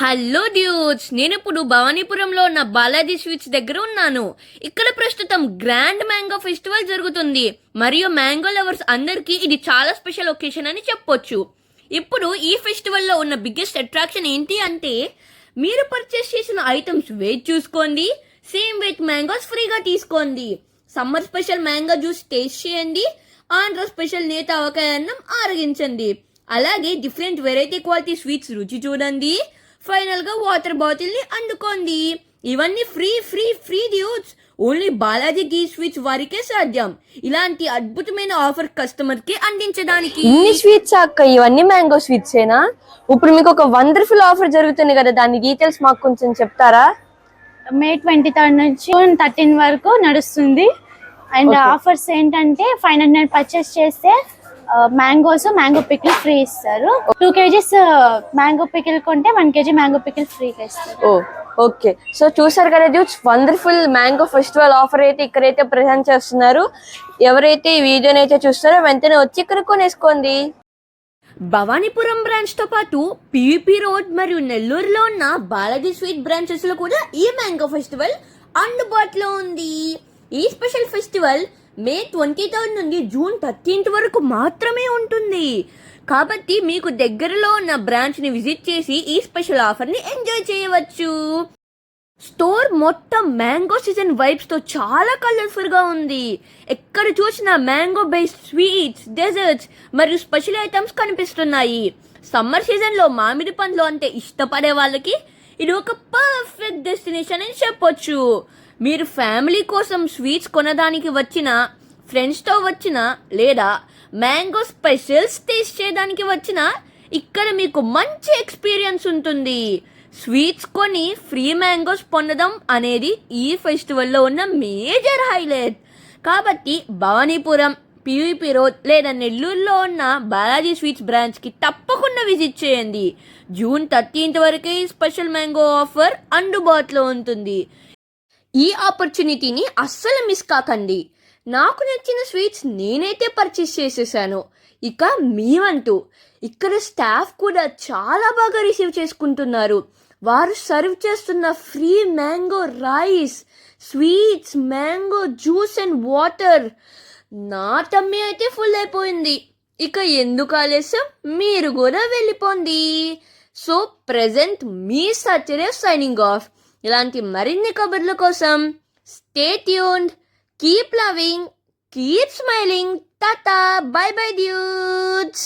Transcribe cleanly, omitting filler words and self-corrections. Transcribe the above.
Hello dudes, నేను ఇప్పుడు భవానీపురంలో ఉన్న బాలాజీ స్వీట్స్ దగ్గర ఉన్నాను. ఇక్కడ ప్రస్తుతం గ్రాండ్ మ్యాంగో ఫెస్టివల్ జరుగుతుంది మరియు మ్యాంగో లవర్స్ అందరికీ ఇది చాలా స్పెషల్ ఒకేషన్ అని చెప్పొచ్చు. ఇప్పుడు ఈ ఫెస్టివల్లో ఉన్న బిగ్గెస్ట్ అట్రాక్షన్ ఏంటి అంటే, మీరు పర్చేస్ చేసిన ఐటమ్స్ వెయిట్ చూసుకోండి, సేమ్ వెయిట్ మ్యాంగోస్ ఫ్రీగా తీసుకోండి. Summer special mango juice taste చేయండి, ఆంధ్ర స్పెషల్ నేత ఆవకాయ అన్నం ఆరగించండి. అలాగే డిఫరెంట్ వెరైటీ క్వాలిటీ స్వీట్స్ రుచి చూడండి. ఫైనల్ గా వాటర్ బాటిల్ ని అందుకోండి. ఇవన్నీ free free free dudes. Only Balaji Ghee sweets వారికే సాధ్యం. ఇలాంటి అద్భుతమైన ఆఫర్ కస్టమర్ కి అందించడానికి. ఇన్ని స్వీట్స్ అక్క, ఇవన్నీ మ్యాంగో స్వీట్స్ ఏనా? ఇప్పుడు మీకు ఒక వండర్ఫుల్ ఆఫర్ జరుగుతుంది కదా, దాని డీటెయిల్స్ మాకు కొంచెం చెప్తారా? మే 23 నుంచి జూన్ 13 వరకు నడుస్తుంది. అండ్ ఆఫర్స్ ఏంటంటే 500 పర్చేస్ చేస్తే మ్యాంగోస్ మ్యాంగో పికిల్ ఫ్రీ ఇస్తారు. 2 kgs మ్యాంగో పికిల్ కొంటే 1 kg మ్యాంగో పికిల్ ఫ్రీగా ఇస్తారు. ఓకే, సో చూసారు కదా dudes, wonderful mango festival offer అయితే ఇక్కడైతే ప్రెజెంట్ చేస్తున్నారు. ఎవరైతే ఈ వీడియోని అయితే చూస్తారో వెంటనే వచ్చి ఇక్కడ కొనేసుకోండి. భవానీపురం బ్రాంచ్ తో పాటు పివిపి రోడ్ మరియు నెల్లూరులో ఉన్న బాలాజీ స్వీట్ బ్రాంచెస్ లో కూడా ఈ మ్యాంగో ఫెస్టివల్ అందుబాటులో ఉంది. ఈ స్పెషల్ ఫెస్టివల్ మే 23 నుండి జూన్ 13 వరకు మాత్రమే ఉంటుంది. కాబట్టి మీకు దగ్గరలో ఉన్న బ్రాంచ్ ని విజిట్ చేసి ఈ స్పెషల్ ఆఫర్ ని ఎంజాయ్ చేయవచ్చు. స్టోర్ మొత్తం మ్యాంగో సీజన్ వైబ్స్ తో చాలా కలర్ఫుల్ గా ఉంది. ఎక్కడ చూసినా మ్యాంగో బేస్డ్ స్వీట్స్, డెజర్ట్స్ మరియు స్పెషల్ ఐటమ్స్ కనిపిస్తున్నాయి. సమ్మర్ సీజన్ లో మామిడి పండ్లు అంటే ఇష్టపడే వాళ్ళకి ఇది ఒక పర్ఫెక్ట్ డెస్టినేషన్ అని చెప్పొచ్చు. మీరు ఫ్యామిలీ కోసం స్వీట్స్ కొనడానికి వచ్చినా, ఫ్రెండ్స్తో వచ్చినా, లేదా మ్యాంగో స్పెషల్స్ టేస్ట్ చేయడానికి వచ్చినా ఇక్కడ మీకు మంచి ఎక్స్పీరియన్స్ ఉంటుంది. స్వీట్స్ కొని ఫ్రీ మ్యాంగోస్ పొందడం అనేది ఈ ఫెస్టివల్లో ఉన్న మేజర్ హైలైట్. కాబట్టి భవానీపురం, పివిపి రోడ్ లేదా నెల్లూరులో ఉన్న బాలాజీ స్వీట్స్ బ్రాంచ్కి తప్పకుండా విజిట్ చేయండి. జూన్ 13 వరకే ఈ స్పెషల్ మ్యాంగో ఆఫర్ అందుబాటులో ఉంటుంది. ఈ ఆపర్చునిటీని అస్సలు మిస్ కాకండి. నాకు నచ్చిన స్వీట్స్ నేనైతే పర్చేస్ చేసేసాను. ఇక మీవంటూ ఇక్కడ స్టాఫ్ కూడా చాలా బాగా రిసీవ్ చేసుకుంటున్నారు. వారు సర్వ్ చేస్తున్న free mango rice, sweets, mango juice and water, నా టమ్మీ అయితే ఫుల్ అయిపోయింది. ఇక ఎందుకు ఆలస్యం, మీరు కూడా వెళ్ళిపోండి. సో ప్రెజెంట్ మీ సత్యదేవ్ సైనింగ్ ఆఫ్. ఇలాంటి మరిన్ని కబుర్ల కోసం stay tuned, keep loving, keep smiling. Tata, by by dudes.